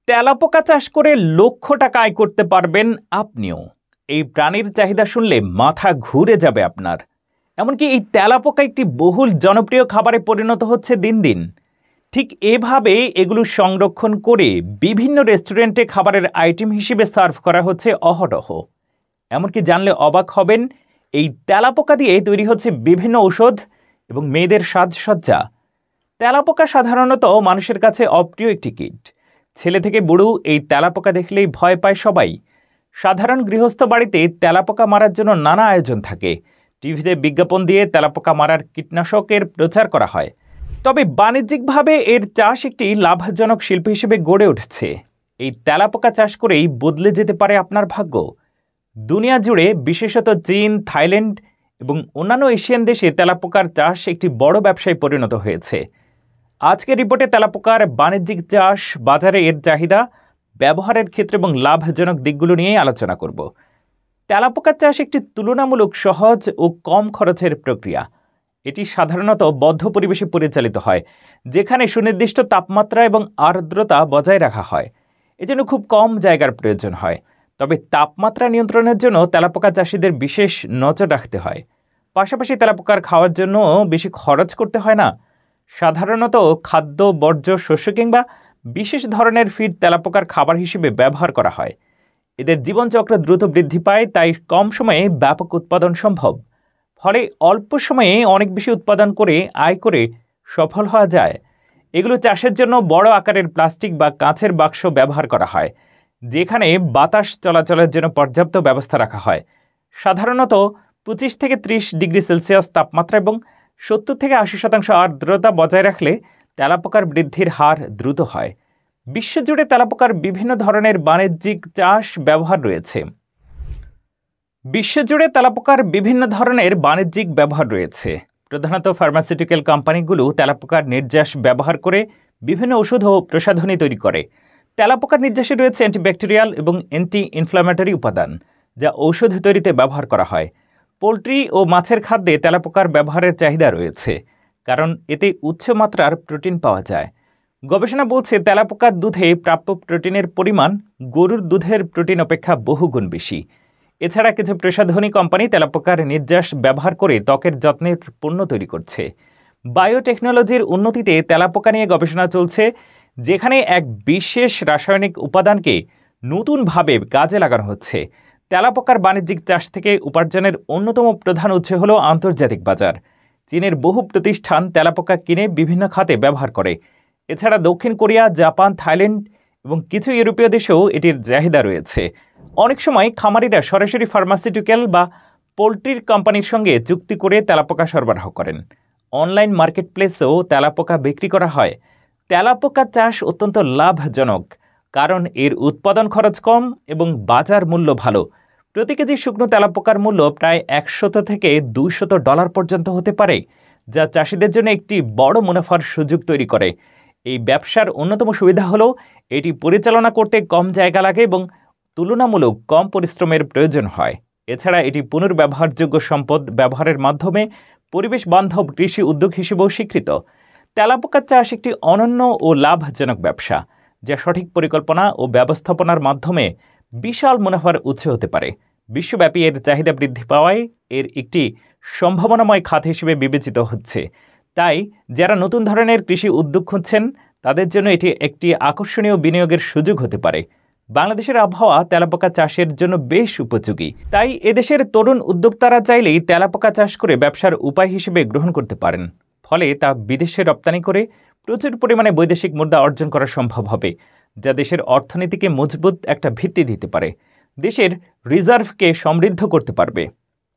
তেলাপোকা চাষ করে লক্ষ টাকা আয় করতে পারবেন আপনিও। এই প্রাণীর চাহিদা শুনলে মাথা ঘুরে যাবে আপনার। এমনকি এই তেলাপোকা একটি বহুল জনপ্রিয় খাবারে পরিণত হচ্ছে দিন দিন। ঠিক এভাবে এগুলো সংরক্ষণ করে বিভিন্ন রেস্টুরেন্টে খাবারের আইটেম হিসেবে সার্ভ করা হচ্ছে অহরহ। এমনকি জানলে অবাক হবেন, এই তেলাপোকা দিয়ে তৈরি হচ্ছে বিভিন্ন ঔষধ এবং মেয়েদের সাজসজ্জা। তেলাপোকা সাধারণত মানুষের কাছে অপ্রিয় একটি কীট। ছেলে থেকে বুড়ো এই তেলাপোকা দেখলেই ভয় পায় সবাই। সাধারণ গৃহস্থ বাড়িতে তেলাপোকা মারার জন্য নানা আয়োজন থাকে। টিভিতে বিজ্ঞাপন দিয়ে তেলাপোকা মারার কীটনাশকের প্রচার করা হয়। তবে বাণিজ্যিকভাবে এর চাষ একটি লাভজনক শিল্প হিসেবে গড়ে উঠেছে। এই তেলাপোকা চাষ করেই বদলে যেতে পারে আপনার ভাগ্য। দুনিয়া জুড়ে, বিশেষত চীন, থাইল্যান্ড এবং অন্যান্য এশিয়ান দেশে তেলাপোকার চাষ একটি বড় ব্যবসায় পরিণত হয়েছে। আজকের রিপোর্টে তেলাপোকার বাণিজ্যিক চাষ, বাজারে এর চাহিদা, ব্যবহারের ক্ষেত্রে এবং লাভজনক দিকগুলো নিয়ে আলোচনা করব। তেলাপোকার চাষ একটি তুলনামূলক সহজ ও কম খরচের প্রক্রিয়া। এটি সাধারণত বদ্ধ পরিবেশে পরিচালিত হয়, যেখানে সুনির্দিষ্ট তাপমাত্রা এবং আর্দ্রতা বজায় রাখা হয়। এজন্য খুব কম জায়গার প্রয়োজন হয়। তবে তাপমাত্রা নিয়ন্ত্রণের জন্য তেলাপোকা চাষিদের বিশেষ নজর রাখতে হয়। পাশাপাশি তেলাপোকার খাওয়ার জন্য বেশি খরচ করতে হয় না। সাধারণত খাদ্য, বর্জ্য, শস্য কিংবা বিশেষ ধরনের ফিড তেলাপোকার খাবার হিসেবে ব্যবহার করা হয়। এদের জীবনচক্র দ্রুত বৃদ্ধি পায়, তাই কম সময়ে ব্যাপক উৎপাদন সম্ভব। ফলে অল্প সময়ে অনেক বেশি উৎপাদন করে আয় করে সফল হওয়া যায়। এগুলো চাষের জন্য বড় আকারের প্লাস্টিক বা কাঁচের বাক্স ব্যবহার করা হয়, যেখানে বাতাস চলাচলের জন্য পর্যাপ্ত ব্যবস্থা রাখা হয়। সাধারণত 25 থেকে 30 ডিগ্রি সেলসিয়াস তাপমাত্রা এবং 70 থেকে 80% আর্দ্রতা বজায় রাখলে তেলাপোকার বৃদ্ধির হার দ্রুত হয়। বিশ্বজুড়ে তেলাপোকার বিভিন্ন ধরনের বাণিজ্যিক চাষ ব্যবহার রয়েছে। প্রধানত ফার্মাসিউটিক্যাল কোম্পানিগুলো তেলাপোকার নির্যাস ব্যবহার করে বিভিন্ন ওষুধ ও প্রসাধনী তৈরি করে। তেলাপোকার নির্যাসে রয়েছে অ্যান্টিব্যাকটেরিয়াল এবং অ্যান্টি ইনফ্ল্যামেটরি উপাদান, যা ঔষধ তৈরিতে ব্যবহার করা হয়। পোলট্রি ও মাছের খাদ্যে তেলাপোকার ব্যবহারের চাহিদা রয়েছে, কারণ এতে উচ্চ মাত্রার প্রোটিন পাওয়া যায়। গবেষণা বলছে তেলাপোকার দুধে প্রাপ্য প্রোটিনের পরিমাণ গরুর দুধের প্রোটিন অপেক্ষা বহুগুণ বেশি। এছাড়া কিছু প্রসাধনী কোম্পানি তেলাপোকার নির্যাস ব্যবহার করে ত্বকের যত্নের পণ্য তৈরি করছে। বায়োটেকনোলজির উন্নতিতে তেলাপোকা নিয়ে গবেষণা চলছে, যেখানে এক বিশেষ রাসায়নিক উপাদানকে নতুনভাবে কাজে লাগানো হচ্ছে। তেলাপোকার বাণিজ্যিক চাষ থেকে উপার্জনের অন্যতম প্রধান উৎস হল আন্তর্জাতিক বাজার। চীনের বহু প্রতিষ্ঠান তেলাপোকা কিনে বিভিন্ন খাতে ব্যবহার করে। এছাড়া দক্ষিণ কোরিয়া, জাপান, থাইল্যান্ড এবং কিছু ইউরোপীয় দেশেও এটির চাহিদা রয়েছে। অনেক সময় খামারিরা সরাসরি ফার্মাসিউটিক্যাল বা পোলট্রির কোম্পানির সঙ্গে চুক্তি করে তেলাপোকা সরবরাহ করেন। অনলাইন মার্কেটপ্লেসেও তেলাপোকা বিক্রি করা হয়। তেলাপোকা চাষ অত্যন্ত লাভজনক, কারণ এর উৎপাদন খরচ কম এবং বাজার মূল্য ভালো। প্রতি কেজি শুকনো তেলাপোকার মূল্য প্রায় $100 থেকে $200 পর্যন্ত হতে পারে, যা চাষিদের জন্য একটি বড় মুনাফার সুযোগ তৈরি করে। এই ব্যবসার অন্যতম সুবিধা হল এটি পরিচালনা করতে কম জায়গা লাগে এবং তুলনামূলক কম পরিশ্রমের প্রয়োজন হয়। এছাড়া এটি পুনর্ব্যবহারযোগ্য সম্পদ ব্যবহারের মাধ্যমে পরিবেশ বান্ধব কৃষি উদ্যোগ হিসেবেও স্বীকৃত। তেলাপোকা চাষ একটি অনন্য ও লাভজনক ব্যবসা, যা সঠিক পরিকল্পনা ও ব্যবস্থাপনার মাধ্যমে বিশাল মুনাফার উৎস হতে পারে। বিশ্বব্যাপী এর চাহিদা বৃদ্ধি পাওয়ায় এর একটি সম্ভাবনাময় খাত হিসেবে বিবেচিত হচ্ছে। তাই যারা নতুন ধরনের কৃষি উদ্যোগ খুঁজছেন, তাদের জন্য এটি একটি আকর্ষণীয় বিনিয়োগের সুযোগ হতে পারে। বাংলাদেশের আবহাওয়া তেলাপোকা চাষের জন্য বেশ উপযোগী, তাই এদেশের তরুণ উদ্যোক্তারা চাইলেই তেলাপোকা চাষ করে ব্যবসার উপায় হিসেবে গ্রহণ করতে পারেন। ফলে তা বিদেশে রপ্তানি করে প্রচুর পরিমাণে বৈদেশিক মুদ্রা অর্জন করা সম্ভব হবে, যা দেশের অর্থনীতিকে মজবুত একটা ভিত্তি দিতে পারে, দেশের রিজার্ভকে সমৃদ্ধ করতে পারবে।